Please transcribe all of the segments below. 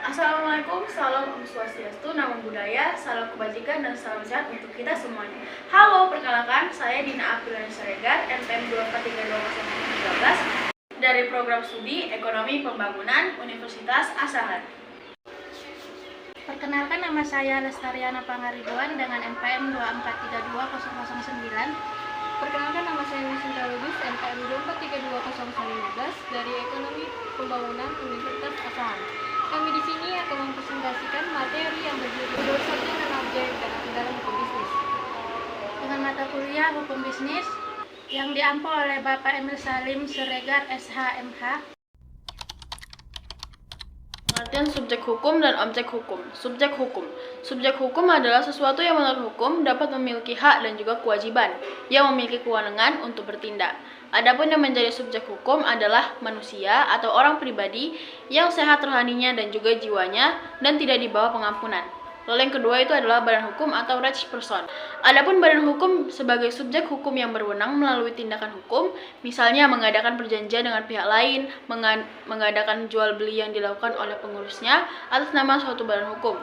Assalamualaikum, salam Om Swastiastu, Namo Buddhaya, salam kebajikan dan salam sehat untuk kita semuanya. Halo, perkenalkan, saya Dina Apriliana Siregar, NPM 24320013 dari Program Studi Ekonomi Pembangunan Universitas Asahan. Perkenalkan, nama saya Lestariana Pangaribuan dengan NPM 24320009. Perkenalkan, nama saya Wisinta Lubis, NPM 24320015 dari Ekonomi Pembangunan Universitas Asahan. Kami di sini akan mempresentasikan materi yang berjudul subjek dan objek dalam hukum bisnis. Dengan mata kuliah Hukum Bisnis yang diampu oleh Bapak Emil Salim Siregar, SH.MH. Pengertian subjek hukum dan objek hukum. Subjek hukum. Subjek hukum adalah sesuatu yang menurut hukum dapat memiliki hak dan juga kewajiban, yang memiliki kewenangan untuk bertindak. Adapun yang menjadi subjek hukum adalah manusia atau orang pribadi yang sehat rohaninya dan juga jiwanya dan tidak dibawa pengampunan. Lalu yang kedua itu adalah badan hukum atau rich person. Adapun badan hukum sebagai subjek hukum yang berwenang melalui tindakan hukum, misalnya mengadakan perjanjian dengan pihak lain, mengadakan jual beli yang dilakukan oleh pengurusnya atas nama suatu badan hukum.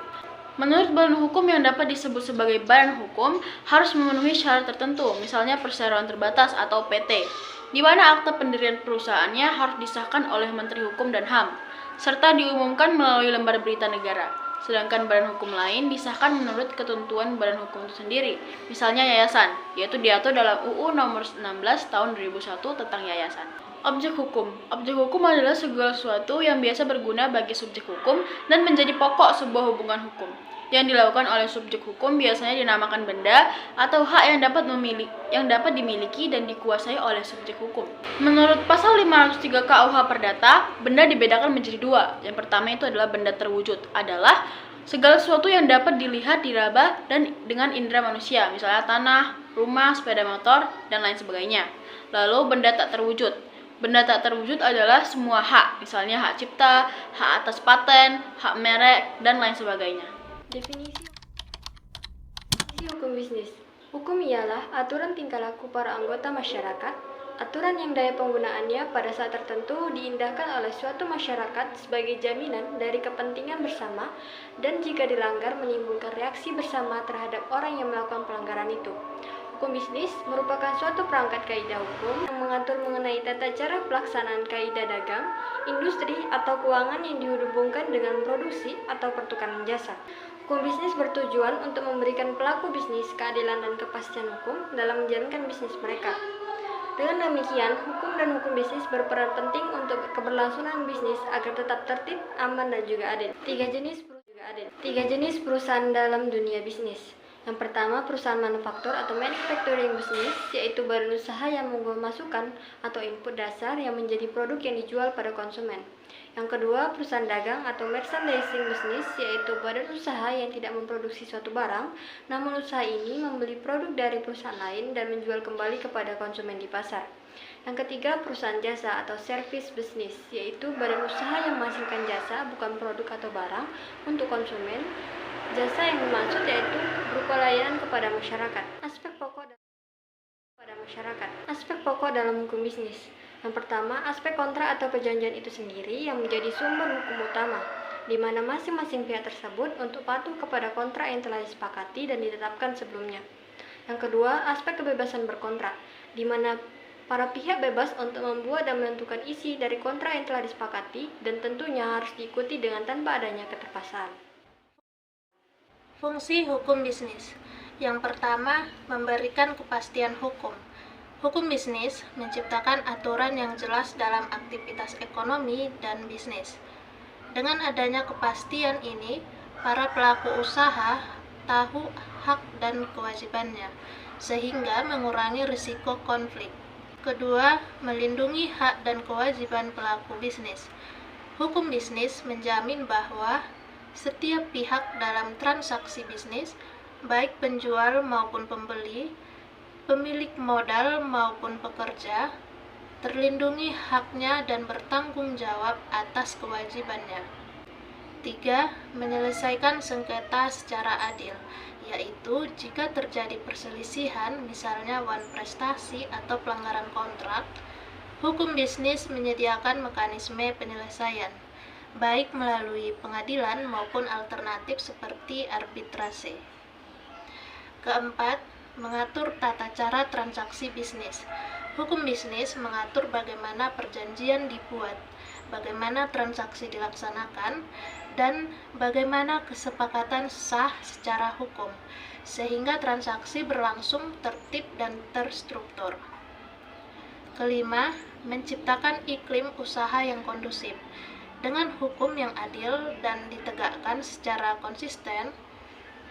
Menurut badan hukum yang dapat disebut sebagai badan hukum harus memenuhi syarat tertentu, misalnya perseroan terbatas atau PT, di mana akta pendirian perusahaannya harus disahkan oleh Menteri Hukum dan HAM, serta diumumkan melalui lembar berita negara. Sedangkan badan hukum lain disahkan menurut ketentuan badan hukum itu sendiri, misalnya yayasan, yaitu diatur dalam UU nomor 16 tahun 2001 tentang yayasan. Objek hukum. Objek hukum adalah segala sesuatu yang biasa berguna bagi subjek hukum dan menjadi pokok sebuah hubungan hukum. Yang dilakukan oleh subjek hukum biasanya dinamakan benda atau hak yang dapat dimiliki dan dikuasai oleh subjek hukum. Menurut pasal 503 KUH Perdata, benda dibedakan menjadi dua. Yang pertama itu adalah benda terwujud, adalah segala sesuatu yang dapat dilihat, diraba dan dengan indera manusia, misalnya tanah, rumah, sepeda motor, dan lain sebagainya. Lalu benda tak terwujud. Benda tak terwujud adalah semua hak, misalnya hak cipta, hak atas paten, hak merek, dan lain sebagainya. Definisi hukum bisnis. Hukum ialah aturan tingkah laku para anggota masyarakat, aturan yang daya penggunaannya pada saat tertentu diindahkan oleh suatu masyarakat sebagai jaminan dari kepentingan bersama dan jika dilanggar menimbulkan reaksi bersama terhadap orang yang melakukan pelanggaran itu. Hukum bisnis merupakan suatu perangkat kaidah hukum yang mengatur mengenai tata cara pelaksanaan kaidah dagang, industri, atau keuangan yang dihubungkan dengan produksi atau pertukaran jasa. Hukum bisnis bertujuan untuk memberikan pelaku bisnis keadilan dan kepastian hukum dalam menjalankan bisnis mereka. Dengan demikian, hukum dan hukum bisnis berperan penting untuk keberlangsungan bisnis agar tetap tertib, aman, dan juga adil. Tiga jenis perusahaan dalam dunia bisnis. Yang pertama, perusahaan manufaktur atau manufacturing business, yaitu badan usaha yang membawa masukan atau input dasar yang menjadi produk yang dijual pada konsumen. Yang kedua, perusahaan dagang atau merchandising business, yaitu badan usaha yang tidak memproduksi suatu barang, namun usaha ini membeli produk dari perusahaan lain dan menjual kembali kepada konsumen di pasar. Yang ketiga, perusahaan jasa atau service business, yaitu badan usaha yang menghasilkan jasa, bukan produk atau barang, untuk konsumen. Jasa yang dimaksud yaitu berupa layanan kepada masyarakat. Aspek pokok dalam hukum bisnis. Yang pertama, aspek kontrak atau perjanjian itu sendiri yang menjadi sumber hukum utama, di mana masing-masing pihak tersebut untuk patuh kepada kontrak yang telah disepakati dan ditetapkan sebelumnya. Yang kedua, aspek kebebasan berkontrak, di mana para pihak bebas untuk membuat dan menentukan isi dari kontrak yang telah disepakati dan tentunya harus diikuti dengan tanpa adanya keterpaksaan. Fungsi hukum bisnis. Yang pertama, memberikan kepastian hukum. Hukum bisnis menciptakan aturan yang jelas dalam aktivitas ekonomi dan bisnis. Dengan adanya kepastian ini, para pelaku usaha tahu hak dan kewajibannya, sehingga mengurangi risiko konflik. Kedua, melindungi hak dan kewajiban pelaku bisnis. Hukum bisnis menjamin bahwa setiap pihak dalam transaksi bisnis, baik penjual maupun pembeli, pemilik modal maupun pekerja, terlindungi haknya dan bertanggung jawab atas kewajibannya. 3. Menyelesaikan sengketa secara adil, yaitu jika terjadi perselisihan, misalnya wan prestasi atau pelanggaran kontrak, Hukum bisnis menyediakan mekanisme penyelesaian, baik melalui pengadilan maupun alternatif seperti arbitrase. Keempat, mengatur tata cara transaksi bisnis. Hukum bisnis mengatur bagaimana perjanjian dibuat, bagaimana transaksi dilaksanakan, dan bagaimana kesepakatan sah secara hukum, sehingga transaksi berlangsung tertib dan terstruktur. Kelima, menciptakan iklim usaha yang kondusif. Dengan hukum yang adil dan ditegakkan secara konsisten,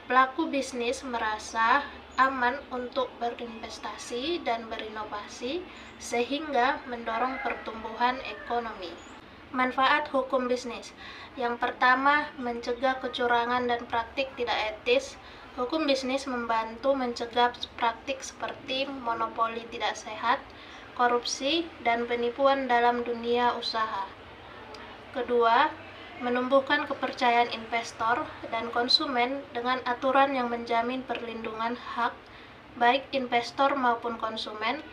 pelaku bisnis merasa aman untuk berinvestasi dan berinovasi sehingga mendorong pertumbuhan ekonomi. Manfaat hukum bisnis. Yang pertama, mencegah kecurangan dan praktik tidak etis. Hukum bisnis membantu mencegah praktik seperti monopoli tidak sehat, korupsi, dan penipuan dalam dunia usaha. Kedua, menumbuhkan kepercayaan investor dan konsumen dengan aturan yang menjamin perlindungan hak baik investor maupun konsumen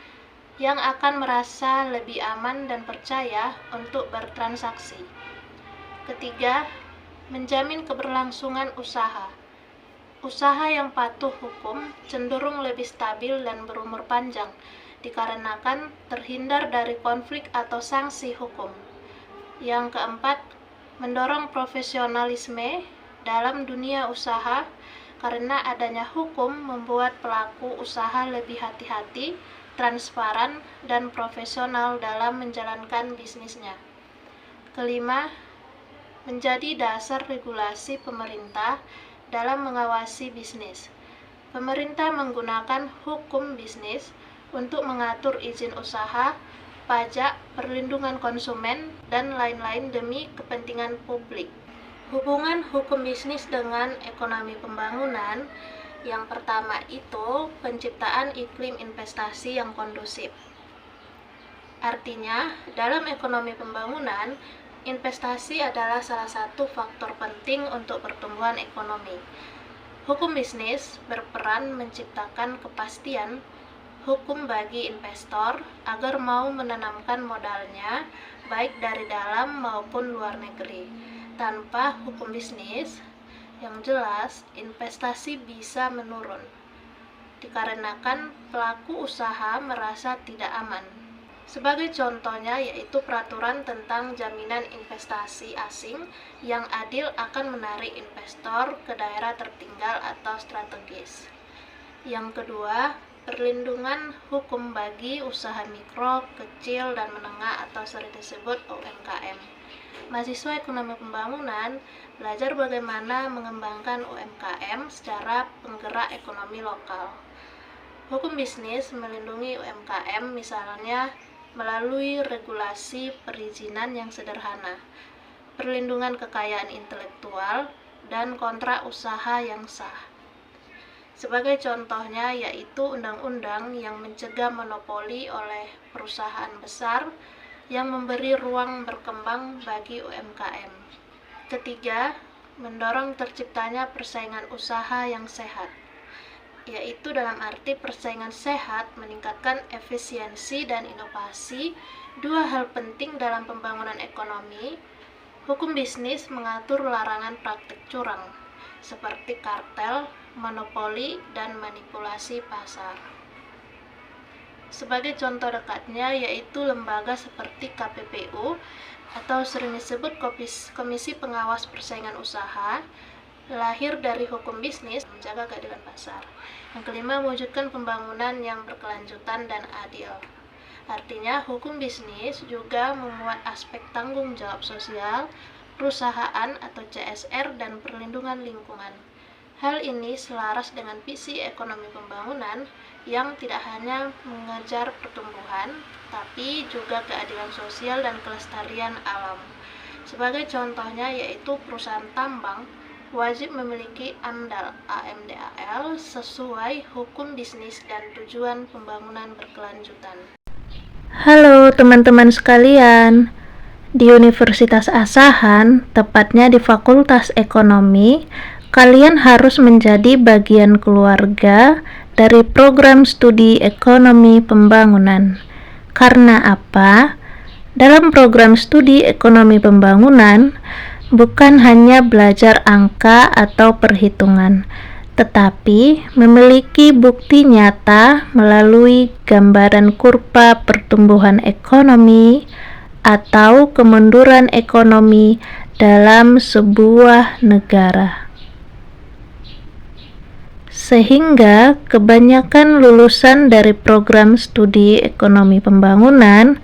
yang akan merasa lebih aman dan percaya untuk bertransaksi. Ketiga, menjamin keberlangsungan usaha. Usaha yang patuh hukum cenderung lebih stabil dan berumur panjang dikarenakan terhindar dari konflik atau sanksi hukum. Yang keempat, mendorong profesionalisme dalam dunia usaha karena adanya hukum membuat pelaku usaha lebih hati-hati, transparan, dan profesional dalam menjalankan bisnisnya. Kelima, menjadi dasar regulasi pemerintah dalam mengawasi bisnis. Pemerintah menggunakan hukum bisnis untuk mengatur izin usaha, pajak, perlindungan konsumen, dan lain-lain demi kepentingan publik. Hubungan hukum bisnis dengan ekonomi pembangunan. Yang pertama itu penciptaan iklim investasi yang kondusif. Artinya, dalam ekonomi pembangunan, investasi adalah salah satu faktor penting untuk pertumbuhan ekonomi. Hukum bisnis berperan menciptakan kepastian hukum bagi investor agar mau menanamkan modalnya baik dari dalam maupun luar negeri. Tanpa hukum bisnis yang jelas, investasi bisa menurun dikarenakan pelaku usaha merasa tidak aman. Sebagai contohnya yaitu peraturan tentang jaminan investasi asing yang adil akan menarik investor ke daerah tertinggal atau strategis. Yang kedua, perlindungan hukum bagi usaha mikro, kecil, dan menengah atau sering disebut UMKM. Mahasiswa ekonomi pembangunan belajar bagaimana mengembangkan UMKM secara penggerak ekonomi lokal. Hukum bisnis melindungi UMKM misalnya melalui regulasi perizinan yang sederhana, perlindungan kekayaan intelektual, dan kontrak usaha yang sah. Sebagai contohnya yaitu undang-undang yang mencegah monopoli oleh perusahaan besar yang memberi ruang berkembang bagi UMKM. Ketiga, mendorong terciptanya persaingan usaha yang sehat, yaitu dalam arti persaingan sehat meningkatkan efisiensi dan inovasi, dua hal penting dalam pembangunan ekonomi. Hukum bisnis mengatur larangan praktik curang, seperti kartel, monopoli, dan manipulasi pasar. Sebagai contoh dekatnya yaitu lembaga seperti KPPU atau sering disebut Komisi Pengawas Persaingan Usaha, lahir dari hukum bisnis menjaga keadilan pasar. Yang kelima, mewujudkan pembangunan yang berkelanjutan dan adil. Artinya, hukum bisnis juga memuat aspek tanggung jawab sosial, perusahaan atau CSR, dan perlindungan lingkungan. Hal ini selaras dengan visi ekonomi pembangunan yang tidak hanya mengejar pertumbuhan, tapi juga keadilan sosial dan kelestarian alam. Sebagai contohnya yaitu perusahaan tambang wajib memiliki AMDAL (AMDAL) sesuai hukum bisnis dan tujuan pembangunan berkelanjutan. Halo teman-teman sekalian, di Universitas Asahan, tepatnya di Fakultas Ekonomi, kalian harus menjadi bagian keluarga dari program studi ekonomi pembangunan. Karena apa? Dalam program studi ekonomi pembangunan, bukan hanya belajar angka atau perhitungan, tetapi memiliki bukti nyata melalui gambaran kurva pertumbuhan ekonomi atau kemunduran ekonomi dalam sebuah negara. Sehingga kebanyakan lulusan dari program studi ekonomi pembangunan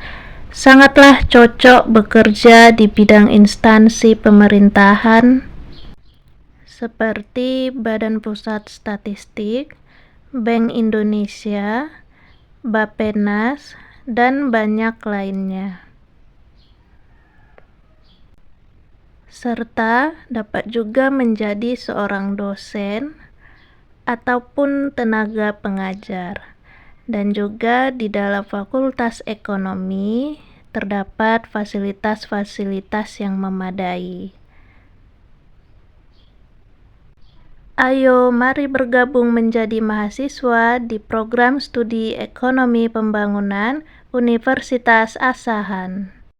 sangatlah cocok bekerja di bidang instansi pemerintahan seperti Badan Pusat Statistik, Bank Indonesia, Bappenas, dan banyak lainnya. Serta dapat juga menjadi seorang dosen ataupun tenaga pengajar. Dan juga di dalam Fakultas Ekonomi terdapat fasilitas-fasilitas yang memadai. Ayo, mari bergabung menjadi mahasiswa di program studi Ekonomi Pembangunan Universitas Asahan.